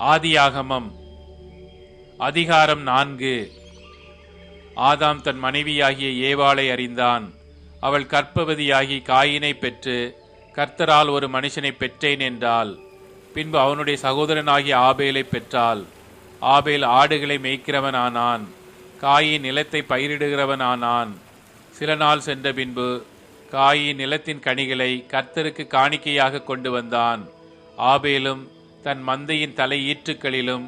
ஆதியாகமம் அதிகாரம் 4. ஆதாம் தன் மனைவியாகிய ஏவாளை அறிந்தான். அவள் கர்ப்பவதியாகி காயினை பெற்று, கர்த்தரால் ஒரு மனுஷனை பெற்றேன் என்றாள். பின்பு அவனுடைய சகோதரனாகிய ஆபேலை பெற்றாள். ஆபேல் ஆடுகளை மேய்க்கிறவன் ஆனான். காயின் நிலத்தை பயிரிடுகிறவன் ஆனான். சில நாள் சென்ற பின்பு காயின் நிலத்தின் கனிகளை கர்த்தருக்கு காணிக்கையாக கொண்டு வந்தான். ஆபேலும் தன் மந்தையின் தலை ஈற்றுக்களிலும்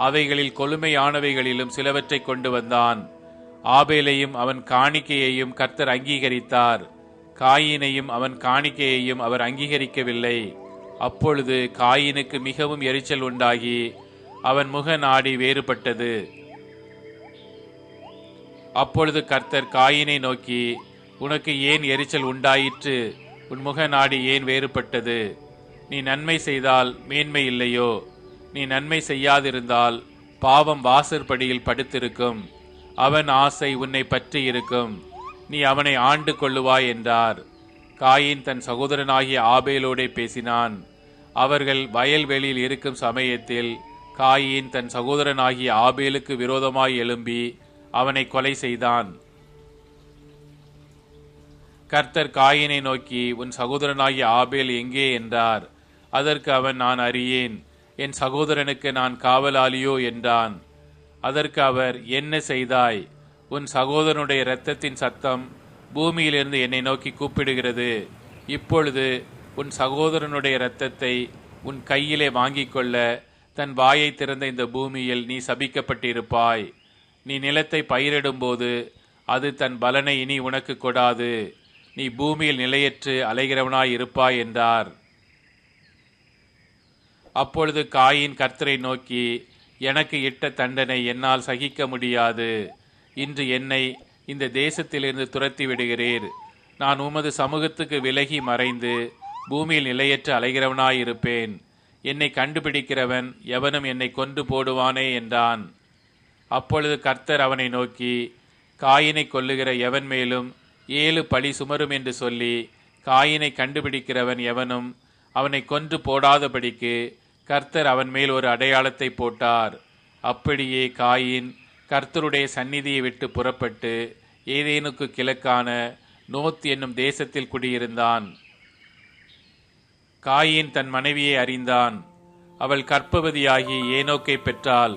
அவைகளில் கொழுமையானவைகளிலும் சிலவற்றை கொண்டு வந்தான். ஆபேலையும் அவன் காணிக்கையையும் கர்த்தர் அங்கீகரித்தார். காயினையும் அவன் காணிக்கையையும் அவர் அங்கீகரிக்கவில்லை. அப்பொழுது காயினுக்கு மிகவும் எரிச்சல் உண்டாகி அவன் முக நாடி வேறுபட்டது. அப்பொழுது கர்த்தர் காயினை நோக்கி, உனக்கு ஏன் எரிச்சல் உண்டாயிற்று? உன் முக நாடி ஏன் வேறுபட்டது? நீ நன்மை செய்தால் மேன்மை இல்லையோ? நீ நன்மை செய்யாதிருந்தால் பாவம் வாசற்படியில் படுத்திருக்கும். அவன் ஆசை உன்னை பற்றி இருக்கும். நீ அவனை ஆண்டு கொள்ளுவாய் என்றார். காயின் தன் சகோதரனாகிய ஆபேலோடே பேசினான். அவர்கள் வயல்வெளியில் இருக்கும் சமயத்தில் காயின் தன் சகோதரனாகிய ஆபேலுக்கு விரோதமாய் எழும்பி அவனை கொலை செய்தான். கர்த்தர் காயினை நோக்கி, உன் சகோதரனாகிய ஆபேல் எங்கே என்றார். அதற்கு அவன், நான் அறியேன், என் சகோதரனுக்கு நான் காவலாளியோ என்றான். அதற்கு அவர், என்ன செய்தாய்? உன் சகோதரனுடைய இரத்தத்தின் சத்தம் பூமியிலிருந்து என்னை நோக்கி கூப்பிடுகிறது. இப்பொழுது உன் சகோதரனுடைய இரத்தத்தை உன் கையிலே வாங்கிக் கொள்ள தன் வாயை திறந்த இந்த பூமியில் நீ சபிக்கப்பட்டிருப்பாய். நீ நிலத்தை பயிரிடும்போது அது தன் பலனை இனி உனக்கு கொடாது. நீ பூமியில் நிலையற்று அலைகிறவனாய் இருப்பாய் என்றார். அப்பொழுது காயின் கர்த்தரை நோக்கி, எனக்கு இட்ட தண்டனை என்னால் சகிக்க முடியாது. இன்று என்னை இந்த தேசத்திலிருந்து துரத்தி விடுகிறீர். நான் உமது சமூகத்துக்கு விலகி மறைந்து பூமியில் நிலையற்று அலைகிறவனாயிருப்பேன். என்னை கண்டுபிடிக்கிறவன் எவனும் என்னை கொன்று போடுவானே என்றான். அப்பொழுது கர்த்தர் அவனை நோக்கி, காயினை கொல்லுகிற எவன் மேலும் 7 பழி சுமரும் என்று சொல்லி, காயினை கண்டுபிடிக்கிறவன் எவனும் அவனை கொன்று போடாதபடிக்கு கர்த்தர் அவன் மேல் ஒரு அடையாளத்தை போட்டார். அப்படியே காயின் கர்த்தருடைய சந்நிதியை விட்டு புறப்பட்டு ஏதேனுக்கு கிழக்கான நோத் என்னும் தேசத்தில் குடியிருந்தான். காயின் தன் மனைவியை அறிந்தான். அவள் கர்ப்பவதியாகி ஏனோக்கை பெற்றாள்.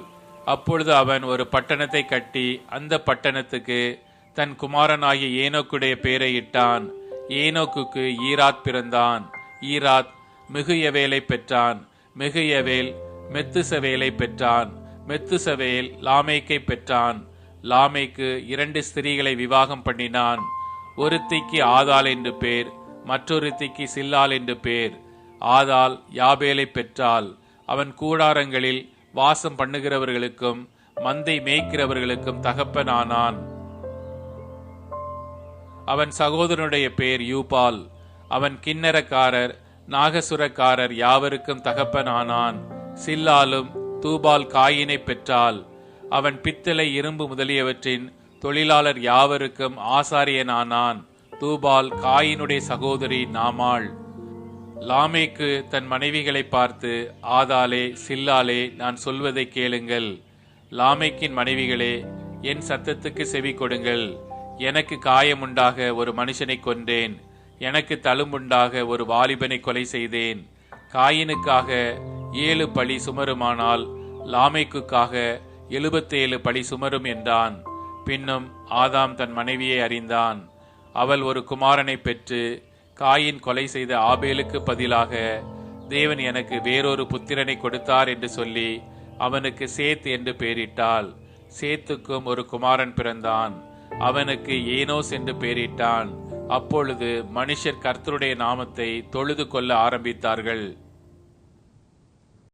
அப்பொழுது அவன் ஒரு பட்டணத்தை கட்டி அந்த பட்டணத்துக்கு தன் குமாரனாகிய ஏனோக்குடைய பெயரை இட்டான். ஏனோக்குக்கு ஈராத் பிறந்தான். ஈராத் மிகுயவேலை பெற்றான். மிகுயவேல் மெத்துசவேலை பெற்றான். மெத்துசவேல் லாமேக்கை பெற்றான். லாமேக்கு 2 ஸ்திரீகளை விவாகம் பண்ணினான். ஒருத்திக்கு ஆதாள் என்று பேர், மற்றொருத்திக்கு சில்லாள் என்று பேர். ஆதாள் யாபேலை பெற்றாள். அவன் கூடாரங்களில் வாசம் பண்ணுகிறவர்களுக்கும் மந்தை மேய்க்கிறவர்களுக்கும் தகப்பனானான். அவன் சகோதரனுடைய பேர் யூபால். அவன் கிண்ணரக்காரர் நாகசுரக்காரர் யாவருக்கும் தகப்பனானான். சில்லாலும் தூபால் காயினை பெற்றாள். அவன் பித்தளை இரும்பு முதலியவற்றின் தொழிலாளர் யாவருக்கும் ஆசாரியனானான். தூபால் காயினுடைய சகோதரி நாமாள். லாமேக்கு தன் மனைவிகளை பார்த்து, ஆதாளே சில்லாலே, நான் சொல்வதை கேளுங்கள். லாமேக்கின் மனைவிகளே, என் சத்தத்துக்கு செவி கொடுங்கள். எனக்கு காயமுண்டாக ஒரு மனுஷனை கொன்றேன். எனக்கு தழும்புண்டாக ஒரு வாலிபனை கொலை செய்தேன். காயினுக்காக 7 பழி சுமருமானால் லாமேக்குக்காக 77 பழி சுமரும் என்றான். பின்னும் ஆதாம் தன் மனைவியை அறிந்தான். அவள் ஒரு குமாரனை பெற்று, காயின் கொலை செய்த ஆபேலுக்கு பதிலாக தேவன் எனக்கு வேறொரு புத்திரனை கொடுத்தார் என்று சொல்லி அவனுக்கு சேத் என்று பெயரிட்டாள். சேத்துக்கும் ஒரு குமாரன் பிறந்தான். அவனுக்கு ஏனோஸ் என்று பெயரிட்டான். அப்பொழுது மனுஷர் கர்த்தருடைய நாமத்தை தொழுது கொள்ள ஆரம்பித்தார்கள்.